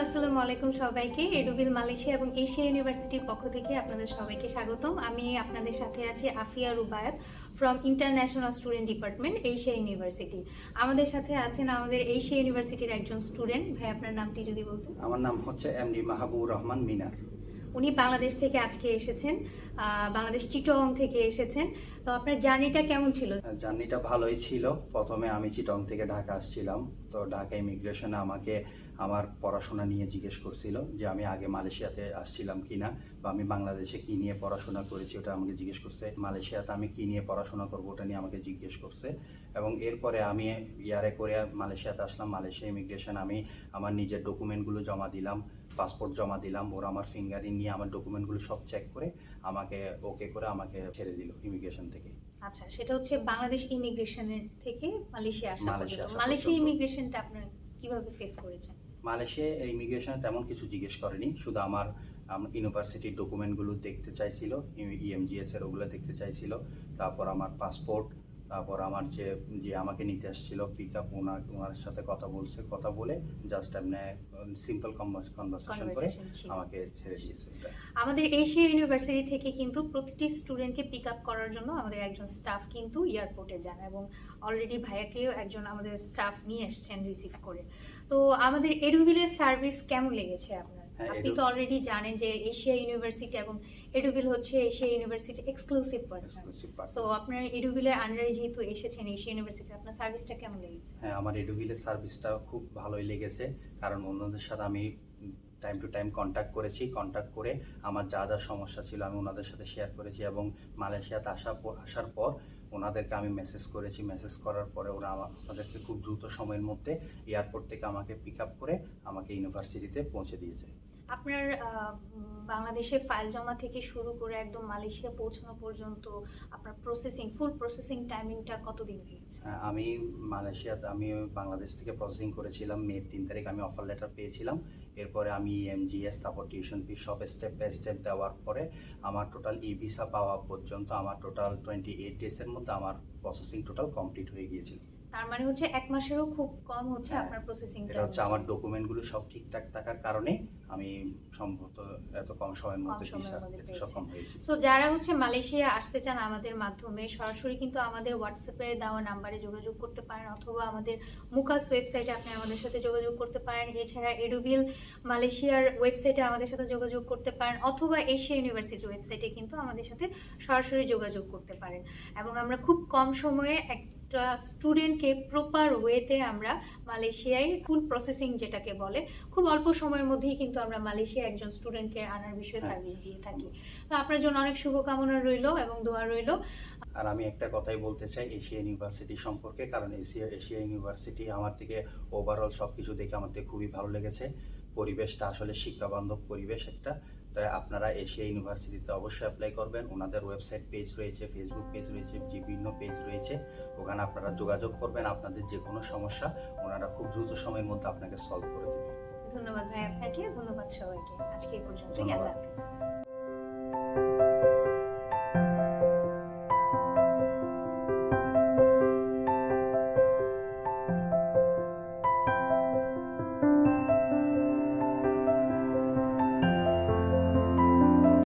আসসালামু আলাইকুম সবাইকে। এডুবিল মালয়েশিয়া এবং এশিয়া ইউনিভার্সিটির পক্ষ থেকে আপনাদের সবাইকে স্বাগতম। আমি আপনাদের সাথে আছি Afia Rubayat from international student department Asia university. আমাদের সাথে আছেন আমাদের এশিয়া ইউনিভার্সিটির একজন স্টুডেন্ট। ভাই, আপনার নামটি যদি বলতেন। আমার নাম হচ্ছে এমডি মাহবুব রহমান মিনার। উনি বাংলাদেশ থেকে আজকে এসেছেন, বাংলাদেশ চিটং থেকে এসেছেন। তো আপনার জার্নিটা কেমন ছিল? জার্নিটা ভালোই ছিল। প্রথমে আমি চিটং থেকে ঢাকা আসছিলাম। তো ঢাকা ইমিগ্রেশনে আমাকে আমার পড়াশোনা নিয়ে জিজ্ঞেস করছিল যে আমি আগে মালয়েশিয়াতে আসছিলাম কিনা বা আমি বাংলাদেশে কি নিয়ে পড়াশোনা করেছি ওটা আমাকে জিজ্ঞেস করছে। মালয়েশিয়াতে আমি কি নিয়ে পড়াশোনা করবো ওটা নিয়ে আমাকে জিজ্ঞেস করছে। এবং এরপরে আমি ইয়ারে করে মালয়েশিয়াতে আসলাম। মালয়েশিয়া ইমিগ্রেশন আমি আমার নিজের ডকুমেন্টগুলো জমা দিলাম, পাসপোর্ট জমা দিলাম। ওরা আমার ফিঙ্গারিং নিয়ে আমার ডকুমেন্টগুলো সব চেক করে আমাকে ওকে করে আমাকে ছেড়ে দিল ইমিগ্রেশন থেকে। আচ্ছা, সেটা হচ্ছে বাংলাদেশ ইমিগ্রেশনের থেকে মালয়েশিয়া আসা মালয়েশিয়া পর্যন্ত। আসা মালয়েশিয়া পর্যন্ত। ইমিগ্রেশনটা আপনারা কিভাবে ফেস করেছেন? মালয়েশিয়া ইমিগ্রেশনে তেমন কিছু জিজ্ঞেস করেনি, শুধু আমার ইউনিভার্সিটির ডকুমেন্টগুলো দেখতে চাইছিল, ইএমজিএস এর ওগুলো দেখতে চাইছিল। তারপর আমার পাসপোর্ট, তারপর আমার যে যে আমাকে নিতে আসছিল পিক আপ, ওনার সাথে কথা বলে জাস্ট এমনি সিম্পল কনভারসেশন করে ছিল। আমাকে ছেড়ে দিয়েছে ওটা। আমাদের এশিয়া ইউনিভার্সিটি থেকে কিন্তু প্রতিটি স্টুডেন্টকে পিক আপ করার জন্য আমাদের একজন স্টাফ কিন্তু এয়ারপোর্টে যান, এবং অলরেডি ভাইয়াকেও একজন আমাদের স্টাফ নিয়ে এসেছেন রিসিভ করে। তো আমাদের এডুভিলের সার্ভিস কেমন লেগেছে আপনার? হ্যাঁ, আপনি তো অলরেডি জানেন যে এশিয়া ইউনিভার্সিটি এবং এডুভিল হচ্ছে Asia university exclusive partner. So আপনার এডুভিলের আন্ডারে যেহেতু এসেছেন এশিয়া ইউনিভার্সিটি, আপনার সার্ভিসটা কেমন লেগেছে? হ্যাঁ, আমার এডুভিলের সার্ভিসটা খুব ভালোই লেগেছে, কারণ অন্যদের সাথে আমি টাইম টু টাইম কন্ট্যাক্ট করে আমার যা যা সমস্যা ছিল আমি ওনাদের সাথে শেয়ার করেছি। এবং মালয়েশিয়াতে আসার পর ওনাদেরকে আমি মেসেজ করার পরে ওরা আমাদেরকে খুব দ্রুত সময়ের মধ্যে এয়ারপোর্ট থেকে আমাকে পিক আপ করে আমাকে ইউনিভার্সিটিতে পৌঁছে দিয়েছে। আপনার বাংলাদেশে ফাইল জমা থেকে শুরু করে একদম মালয়েশিয়া পৌঁছানো পর্যন্ত আপনার ফুল প্রসেসিং টাইমিংটা কতদিন লেগেছে? আমি বাংলাদেশ থেকে প্রসেসিং করেছিলাম মে 3 তারিখ। আমি অফার লেটার পেয়েছিলাম। এরপরে আমি এমজিএস, তারপর টিউশন ফি সব স্টেপ বাই স্টেপ দেওয়ার পরে আমার টোটাল ই ভিসা পাওয়া পর্যন্ত আমার টোটাল 28 ডেজের মধ্যে আমার প্রসেসিং টোটাল কমপ্লিট হয়ে গিয়েছিল। তার মানে হচ্ছে 1 মাসেরও খুব কম হচ্ছে হ্যাঁ, আপনার প্রসেসিং এটা হচ্ছে আমার ডকুমেন্টগুলো সব ঠিকঠাক থাকার কারণে আমি সম্ভবত এত কম সময়ের মধ্যে ভিসা পেতে সক্ষম হয়েছি। সো যারা হচ্ছে মালয়েশিয়া আসতে চান আমাদের মাধ্যমে সরাসরি কিন্তু আমাদের হোয়াটসঅ্যাপে দেওয়া নাম্বারে যোগাযোগ করতে পারেন, অথবা আমাদের মুকাস ওয়েবসাইটে আপনি আমাদের সাথে যোগাযোগ করতে পারেন। এছাড়া এডুভিল মালয়েশিয়ার ওয়েবসাইটে আমাদের সাথে যোগাযোগ করতে পারেন, অথবা এশিয়া ইউনিভার্সিটির ওয়েবসাইটে কিন্তু আমাদের সাথে সরাসরি যোগাযোগ করতে পারেন। এবং আমরা খুব কম সময়ে একটা স্টুডেন্টকে প্রপার ওয়েতে আমরা মালয়েশিয়ায় ফুল প্রসেসিং যেটাকে বলে, খুব অল্প সময়ের মধ্যেই কিন্তু আমরা মালয়েশিয়া একজন স্টুডেন্টকে আনার বিষয়ে সার্ভিস দিয়ে থাকি। তো আপনার জন্য অনেক শুভকামনা রইলো এবং দোয়া রইলো। আর আমি একটা কথাই বলতে চাই এশিয়া ইউনিভার্সিটি সম্পর্কে, কারণ এশিয়া ইউনিভার্সিটি আমার থেকে ওভারঅল সব কিছু দেখে আমার থেকে খুবই ভালো লেগেছে। পরিবেশটা আসলে শিক্ষাবান্ধব পরিবেশ একটা। তাই আপনারা এশিয়া ইউনিভার্সিটিতে অবশ্যই অ্যাপ্লাই করবেন। ওনাদের ওয়েবসাইট পেজ রয়েছে, ফেসবুক পেজ রয়েছে, বিভিন্ন পেজ রয়েছে, ওখানে আপনারা যোগাযোগ করবেন। আপনাদের যে কোনো সমস্যা ওনারা খুব দ্রুত সময়ের মধ্যে আপনাকে সলভ করে দেবে। ধন্যবাদ ভাই আপনাকে, ধন্যবাদ সবাইকে। আজকে এই পর্যন্ত। আল্লাহ হাফেজ।